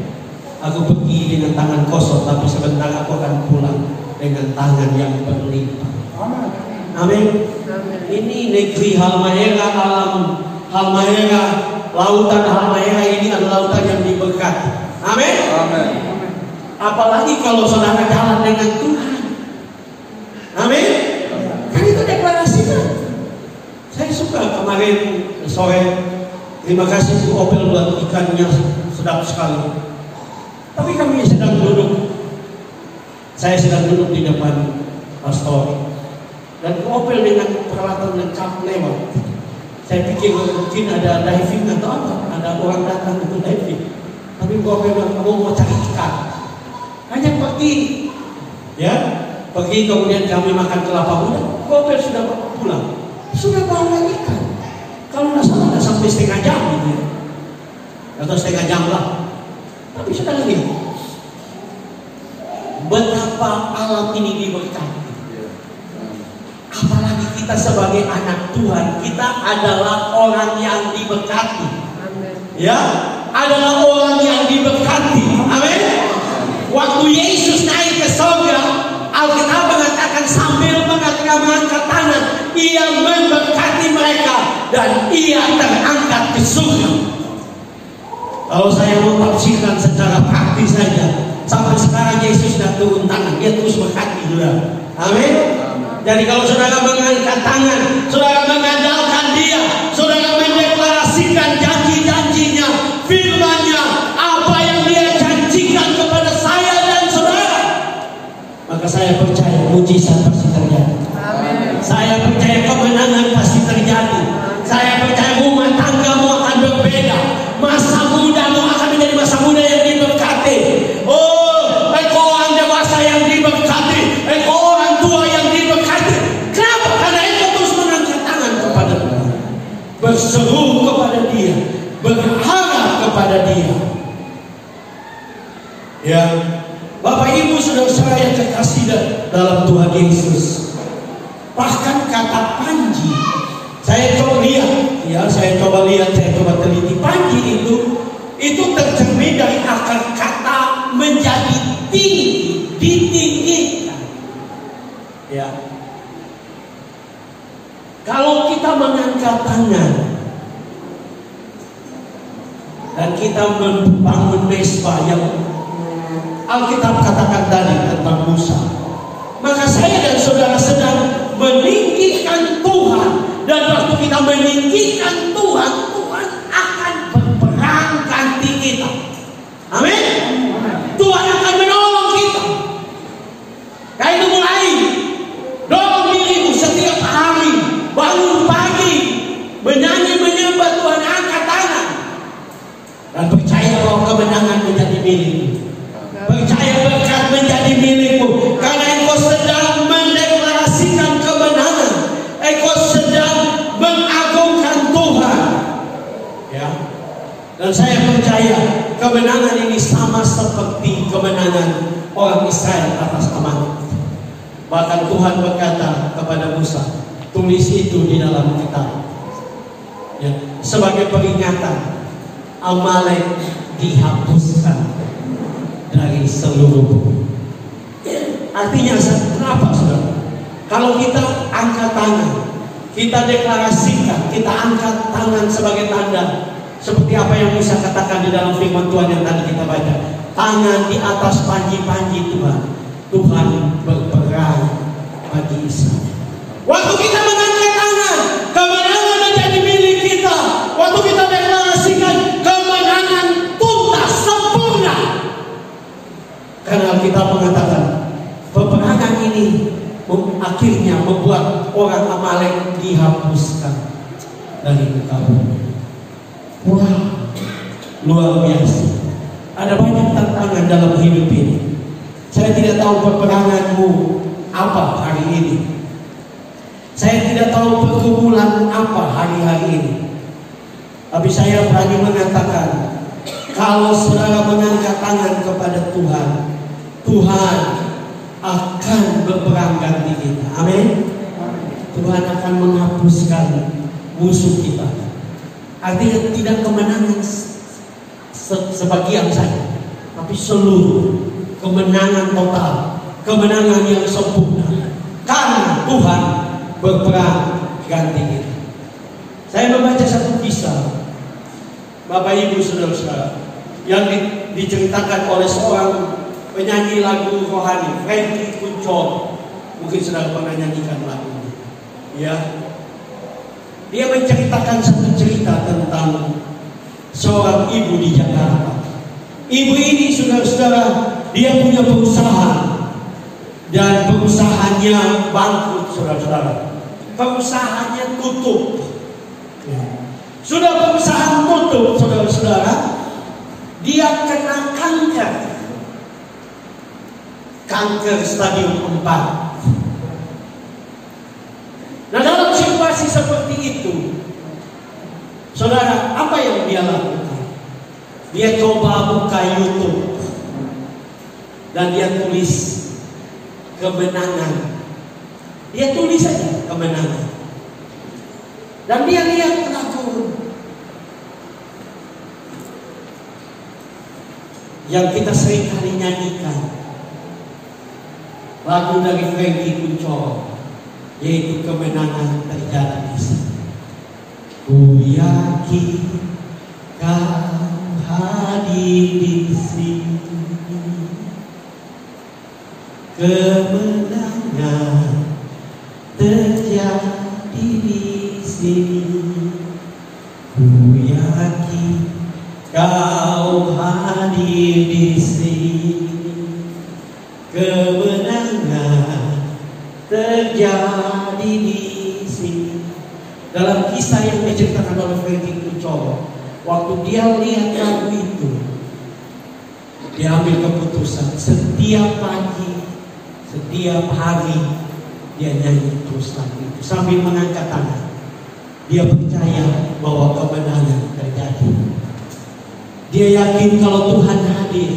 aku pergi dengan tangan kosong, tapi sebentar aku akan pulang dengan tangan yang berlimpah. Amin. Ini negeri Halmahera, alam Halmahera, lautan Halmahera ini adalah lautan yang diberkati. Amin. Apalagi kalau saudara jalan dengan Tuhan. Amin. Kan itu deklarasikan. Saya suka kemarin sore. Terima kasih Bu Opel buat ikannya, sedap sekali. Tapi kami sedang duduk. Saya sedang duduk di depan pastor. Dan Bu Opel dengan peralatan lengkap lewat. Saya pikir mungkin ada diving atau apa, ada orang datang untuk diving. Tapi Bu Opel bilang, kamu mau cari ikan. Hanya pergi, ya, pergi kemudian kami makan kelapa muda. Bu Opel sudah pulang, sudah bawa ikan. Kalau nggak salah nggak sampai setengah jam gitu, atau setengah jam lah. Tapi sudah lihat betapa alam ini diberkati. Apalagi kita sebagai anak Tuhan, kita adalah orang yang diberkati. Ya, adalah orang yang diberkati. Amin. Waktu Yesus naik ke surga, Alkitab mengatakan sambil mengangkat tangan, ia memberkati mereka dan ia terangkat ke surga. Kalau saya mau tafsirkan secara praktis saja, sampai sekarang Yesus sudah turun tangan, dia terus berkati juga. Amin. Jadi kalau saudara mengangkat tangan, saudara mengandalkan dia, saudara mendeklarasikan janji-janjinya, firman-Nya, apa yang dia janjikan kepada saya dan saudara, maka saya percaya mujizat pasti terjadi. Amin. Saya percaya kemenangan pasti terjadi. Saya percaya rumah tanggamu akan berbeda. Masa mudamu akan menjadi masa muda yang diberkati. Oh, engkau orang dewasa yang diberkati, engkau orang tua yang diberkati. Kenapa? Karena engkau terus mengangkat tangan kepada Tuhan, berseru kepada Dia, berharap kepada Dia. Ya, Bapak Ibu saudara-saudara yang terkasih dalam Tuhan Yesus. Bahkan kata panji, saya coba lihat, ya, saya coba teliti. Panji itu tercermin dari akar kata menjadi tinggi, ditinggikan. Ya. Kalau kita mengangkat tangan dan kita membangun mesbah yang Alkitab katakan tadi tentang Musa, maka saya dan saudara sedang meninggikan Tuhan. Dan waktu kita meninggikan Tuhan, Tuhan akan berperang ganti kita. Amin. Tuhan akan menolong kita. Kayak itu mulai dorong dirimu setiap hari, bangun pagi, menyanyi menyembah Tuhan, angkat tangan, dan percaya bahwa kemenangan menjadi milikmu. Percaya berkat menjadi milikmu, karena engkau sedang mendeklarasikan kemenangan, engkau sedang mengagungkan Tuhan. Ya. Dan saya percaya kemenangan ini sama seperti kemenangan orang Israel atas Amalek. Bahkan Tuhan berkata kepada Musa, tulis itu di dalam kitab, ya, sebagai peringatan, Amalek dihapuskan dari seluruh bumi. Artinya kenapa saudara? Kalau kita angkat tangan, kita deklarasikan, kita angkat tangan sebagai tanda, seperti apa yang Musa katakan di dalam firman Tuhan yang tadi kita baca, tangan di atas panji-panji Tuhan, Tuhan berperang bagi Israel. Waktu kita mengangkat tangan, kemenangan menjadi milik kita. Waktu kita deklarasikan, kemenangan tuntas, sempurna. Karena kita mengatakan peperangan ini akhirnya membuat orang Amalek dihapuskan dari muka bumi. Wah, luar biasa. Ada banyak tantangan dalam hidup ini. Saya tidak tahu peperanganmu apa hari ini. Saya tidak tahu pergumulan apa hari-hari ini. Tapi saya berani mengatakan, kalau saudara mengangkat tangan kepada Tuhan, Tuhan akan berperang ganti kita. Amin. Tuhan akan menghapuskan musuh kita. Artinya tidak kemenangan sebagian saja, tapi seluruh kemenangan total, kemenangan yang sempurna. Karena Tuhan berperang ganti kita. Saya membaca satu kisah, Bapak Ibu Saudara-saudara, yang diceritakan oleh seorang penyanyi lagu rohani, Frankie Kuncoro. Mungkin saudara pernah nyanyikan lagu ini. Ya, dia menceritakan satu cerita tentang seorang ibu di Jakarta. Ibu ini, saudara-saudara, dia punya perusahaan dan perusahaannya bangkrut, saudara-saudara. Perusahaannya tutup. Sudah perusahaan tutup, saudara-saudara, dia kena kanker stadium 4. Nah, dalam situasi seperti itu, saudara, apa yang dia lakukan? Dia coba buka YouTube dan dia tulis kemenangan. Dia tulis saja kemenangan. Dan dia lihat lagu yang kita sering kali nyanyikan, lagu dari Frankie Kuncoro, yaitu kemenangan terjadi di sini. Ku yakin Kau hadir di sini, kemenangan terjadi di sini. Ku yakin Kau hadir di sini, kemenangan terjadi di sini. Dalam kisah yang diceritakan oleh Frankie Kuncoro, waktu dia lihat lagu itu, dia ambil keputusan setiap pagi, setiap hari dia nyanyi terus lagu itu sambil mengangkat tangan. Dia percaya bahwa kemenangan terjadi. Dia yakin kalau Tuhan hadir,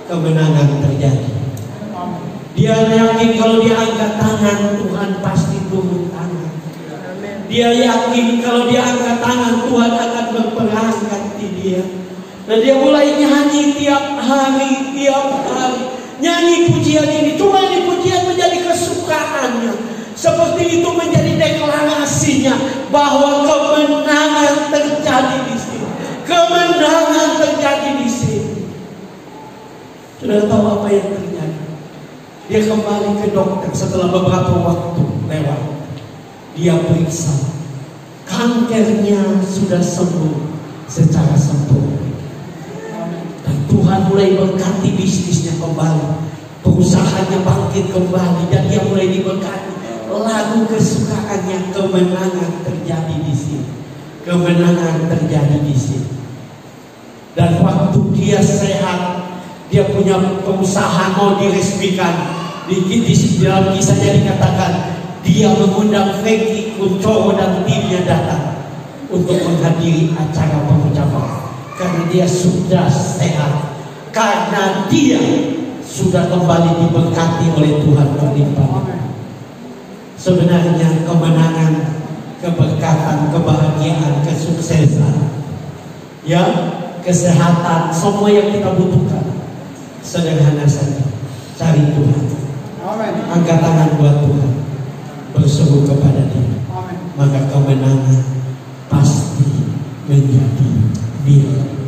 kemenangan terjadi. Dia yakin kalau dia angkat tangan, Tuhan pasti turun tangan. Dia yakin kalau dia angkat tangan, Tuhan akan berperang ganti dia. Dan dia mulai nyanyi tiap hari. Nyanyi pujian ini, cuma ini pujian menjadi kesukaannya. Seperti itu menjadi deklarasinya bahwa kemenangan terjadi di sini. Kemenangan terjadi di sini. Sudah tahu apa yang terjadi? Dia kembali ke dokter setelah beberapa waktu lewat. Dia periksa, kankernya sudah sembuh secara sempurna. Dan Tuhan mulai berkati bisnisnya kembali, perusahaannya bangkit kembali, dan dia mulai diberkati. Lagu kesukaannya, kemenangan terjadi di sini, kemenangan terjadi di sini. Dan waktu dia sehat, dia punya perusahaan mau diresmikan. Di dalam kisahnya dikatakan dia mengundang Frankie Kuncoro dan timnya datang untuk menghadiri acara pengucapan, karena dia sudah sehat, karena dia sudah kembali diberkati oleh Tuhan berlimpah. Sebenarnya kemenangan, keberkatan, kebahagiaan, kesuksesan, ya, kesehatan, semua yang kita butuhkan sederhana saja. Cari Tuhan, angkat tangan buat Tuhan, berseru kepada Dia, maka kemenangan pasti menjadi milik